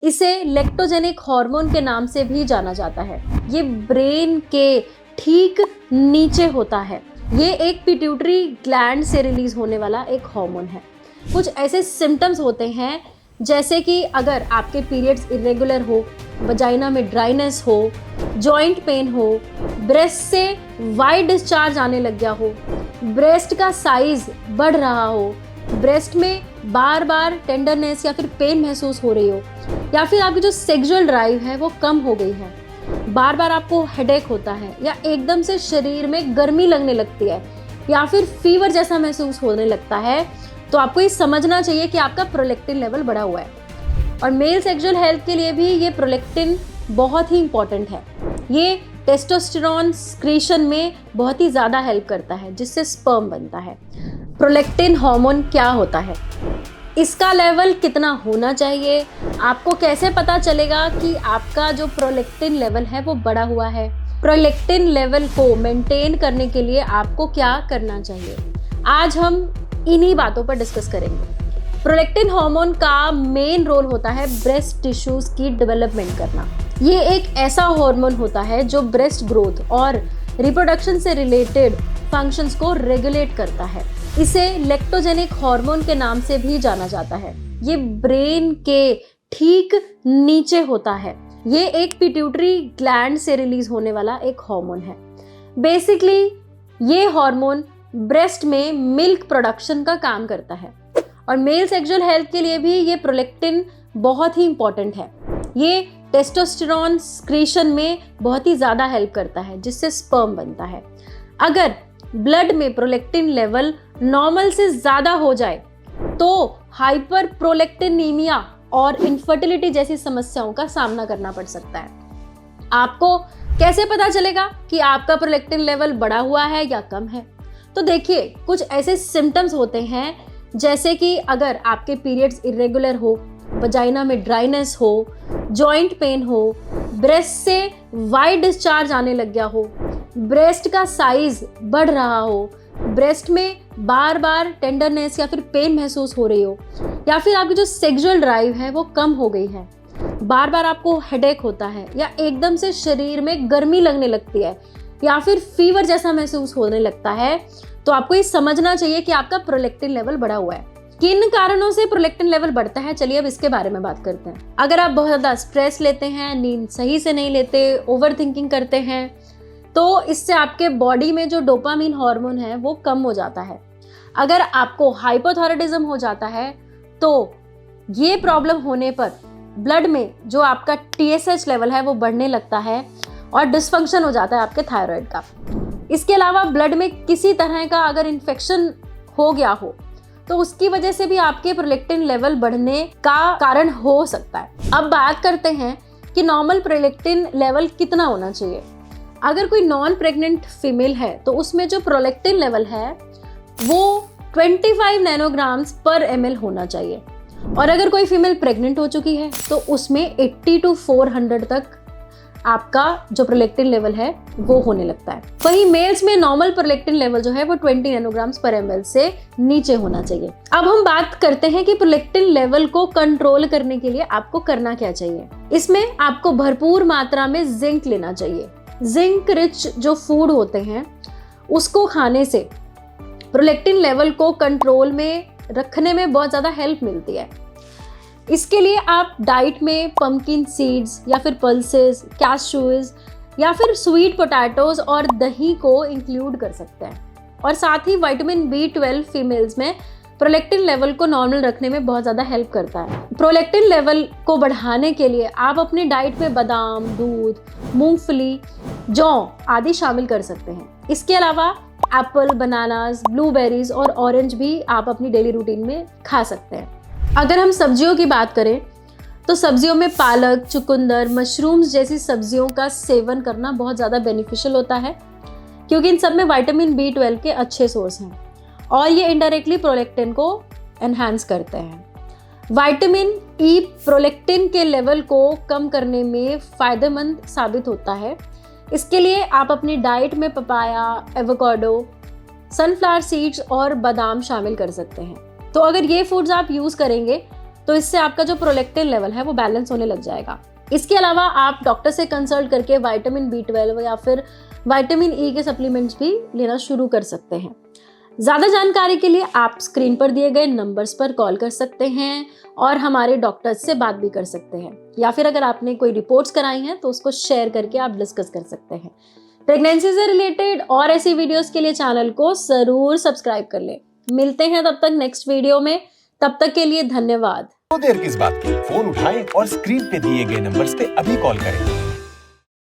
इसे लेक्टोजेनिक हार्मोन के नाम से भी जाना जाता है। ये ब्रेन के ठीक नीचे होता है। ये एक पिट्यूटरी ग्लैंड से रिलीज होने वाला एक हार्मोन है। कुछ ऐसे सिम्टम्स होते हैं जैसे कि अगर आपके पीरियड्स इरेगुलर हो, वजाइना में ड्राइनेस हो, जॉइंट पेन हो, ब्रेस्ट से वाइट डिस्चार्ज आने लग गया हो, ब्रेस्ट का साइज बढ़ रहा हो, ब्रेस्ट में बार बार टेंडरनेस या फिर पेन महसूस हो रही हो, या फिर आपकी जो सेक्सुअल ड्राइव है वो कम हो गई है, बार बार आपको हेडेक होता है, या एकदम से शरीर में गर्मी लगने लगती है, या फिर फीवर जैसा महसूस होने लगता है, तो आपको ये समझना चाहिए कि आपका प्रोलैक्टिन लेवल बढ़ा हुआ है। और मेल सेक्सुअल हेल्थ के लिए भी ये प्रोलैक्टिन बहुत ही इंपॉर्टेंट है। ये टेस्टोस्टेरॉन सिक्रीशन में बहुत ही ज़्यादा हेल्प करता है, जिससे स्पर्म बनता है। प्रोलैक्टिन हार्मोन क्या होता है, इसका लेवल कितना होना चाहिए, आपको कैसे पता चलेगा कि आपका जो प्रोलैक्टिन लेवल है वो बढ़ा हुआ है, प्रोलैक्टिन लेवल को मेंटेन करने के लिए आपको क्या करना चाहिए, आज हम इन्हीं बातों पर डिस्कस करेंगे। प्रोलैक्टिन हार्मोन का मेन रोल होता है ब्रेस्ट टिश्यूज की डेवलपमेंट करना। ये एक ऐसा हार्मोन होता है जो ब्रेस्ट ग्रोथ और रिप्रोडक्शन से रिलेटेड फंक्शंस को रेगुलेट करता है। इसे लेक्टोजेनिक हार्मोन के नाम से भी जाना जाता है। ये ब्रेन के ठीक नीचे होता है। ये एक पिट्यूटरी ग्लैंड से रिलीज होने वाला एक हार्मोन है। बेसिकली ये हार्मोन ब्रेस्ट में मिल्क प्रोडक्शन का काम करता है। और मेल सेक्सुअल हेल्थ के लिए भी ये प्रोलैक्टिन बहुत ही इंपॉर्टेंट है। ये टेस्टोस्टेरॉन सिक्रीशन में बहुत ही ज़्यादा हेल्प करता है, जिससे स्पर्म बनता है। अगर ब्लड में प्रोलैक्टिन लेवल नॉर्मल से ज़्यादा हो जाए तो हाइपर प्रोलैक्टिनीमिया और इनफर्टिलिटी जैसी समस्याओं का सामना करना पड़ सकता है। आपको कैसे पता चलेगा कि आपका प्रोलैक्टिन लेवल बढ़ा हुआ है या कम है? तो देखिए, कुछ ऐसे सिम्टम्स होते हैं जैसे कि अगर आपके पीरियड्स इरेगुलर हो, वजाइना में ड्राइनेस हो, जॉइंट पेन हो, ब्रेस्ट से वाइट डिस्चार्ज आने लग गया हो, ब्रेस्ट का साइज बढ़ रहा हो, ब्रेस्ट में बार बार टेंडरनेस या फिर पेन महसूस हो रही हो, या फिर आपकी जो सेक्सुअल ड्राइव है वो कम हो गई है, बार बार आपको हेडेक होता है, या एकदम से शरीर में गर्मी लगने लगती है, या फिर फीवर जैसा महसूस होने लगता है, तो आपको ये समझना चाहिए कि आपका प्रोलैक्टिन लेवल बढ़ा हुआ है। किन कारणों से प्रोलैक्टिन लेवल बढ़ता है, चलिए अब इसके बारे में बात करते हैं। अगर आप बहुत ज़्यादा स्ट्रेस लेते हैं, नींद सही से नहीं लेते, ओवर थिंकिंग करते हैं, तो इससे आपके बॉडी में जो डोपामीन हार्मोन है वो कम हो जाता है। अगर आपको हाइपोथायरायडिज्म हो जाता है तो ये प्रॉब्लम होने पर ब्लड में जो आपका TSH लेवल है वो बढ़ने लगता है और डिसफंक्शन हो जाता है आपके थायराइड का। इसके अलावा ब्लड में किसी तरह का अगर इन्फेक्शन हो गया हो तो उसकी वजह से भी आपके प्रोलैक्टिन लेवल बढ़ने का कारण हो सकता है। अब बात करते हैं कि नॉर्मल प्रोलैक्टिन लेवल कितना होना चाहिए। अगर कोई नॉन प्रेग्नेंट फीमेल है तो उसमें जो प्रोलैक्टिन लेवल है वो 25 नैनोग्राम्स पर ml होना चाहिए, और अगर कोई फीमेल प्रेग्नेंट हो चुकी है तो उसमें 80 to 400 तक आपका जो प्रोलैक्टिन लेवल है वो होने लगता है। वहीं मेल्स में नॉर्मल प्रोलैक्टिन लेवल जो है वो 20 नैनोग्राम्स पर ml से नीचे होना चाहिए। अब हम बात करते हैं कि प्रोलैक्टिन लेवल को कंट्रोल करने के लिए आपको करना क्या चाहिए। इसमें आपको भरपूर मात्रा में जिंक लेना चाहिए। जिंक रिच जो फूड होते हैं उसको खाने से प्रोलैक्टिन लेवल को कंट्रोल में रखने में बहुत ज़्यादा हेल्प मिलती है। इसके लिए आप डाइट में पंपकिन सीड्स या फिर पल्सेस, कैश्यूज या फिर स्वीट पोटैटोज और दही को इंक्लूड कर सकते हैं। और साथ ही विटामिन B12 फीमेल्स में प्रोलैक्टिन लेवल को नॉर्मल रखने में बहुत ज़्यादा हेल्प करता है। प्रोलैक्टिन लेवल को बढ़ाने के लिए आप अपनी डाइट में बादाम, दूध, मूंगफली, जौ आदि शामिल कर सकते हैं। इसके अलावा एप्पल, बनानास, ब्लूबेरीज और ऑरेंज भी आप अपनी डेली रूटीन में खा सकते हैं। अगर हम सब्जियों की बात करें तो सब्जियों में पालक, चुकंदर, मशरूम्स जैसी सब्जियों का सेवन करना बहुत ज़्यादा बेनिफिशियल होता है, क्योंकि इन सब में विटामिन B12 के अच्छे सोर्स हैं और ये इनडायरेक्टली प्रोलैक्टिन को एनहांस करते हैं। विटामिन E प्रोलैक्टिन के लेवल को कम करने में फ़ायदेमंद साबित होता है। इसके लिए आप अपनी डाइट में पपाया, एवोकाडो, सनफ्लावर सीड्स और बादाम शामिल कर सकते हैं। तो अगर ये फूड्स आप यूज़ करेंगे तो इससे आपका जो प्रोलैक्टिन लेवल है वो बैलेंस होने लग जाएगा। इसके अलावा आप डॉक्टर से कंसल्ट करके विटामिन B12 या फिर विटामिन E के सप्लीमेंट्स भी लेना शुरू कर सकते हैं। ज़्यादा जानकारी के लिए आप स्क्रीन पर दिए गए नंबर्स पर कॉल कर सकते हैं और हमारे डॉक्टर्स से बात भी कर सकते हैं, या फिर अगर आपने कोई रिपोर्ट्स कराई हैं तो उसको शेयर करके आप डिस्कस कर सकते हैं। प्रेगनेंसी से रिलेटेड और ऐसी वीडियोस के लिए चैनल को जरूर सब्सक्राइब कर लें। मिलते हैं तब तक नेक्स्ट वीडियो में, तब तक के लिए धन्यवाद। तो देर किस बात की, फोन उठाएं और स्क्रीन पे दिए गए नंबर्स पे अभी कॉल करें।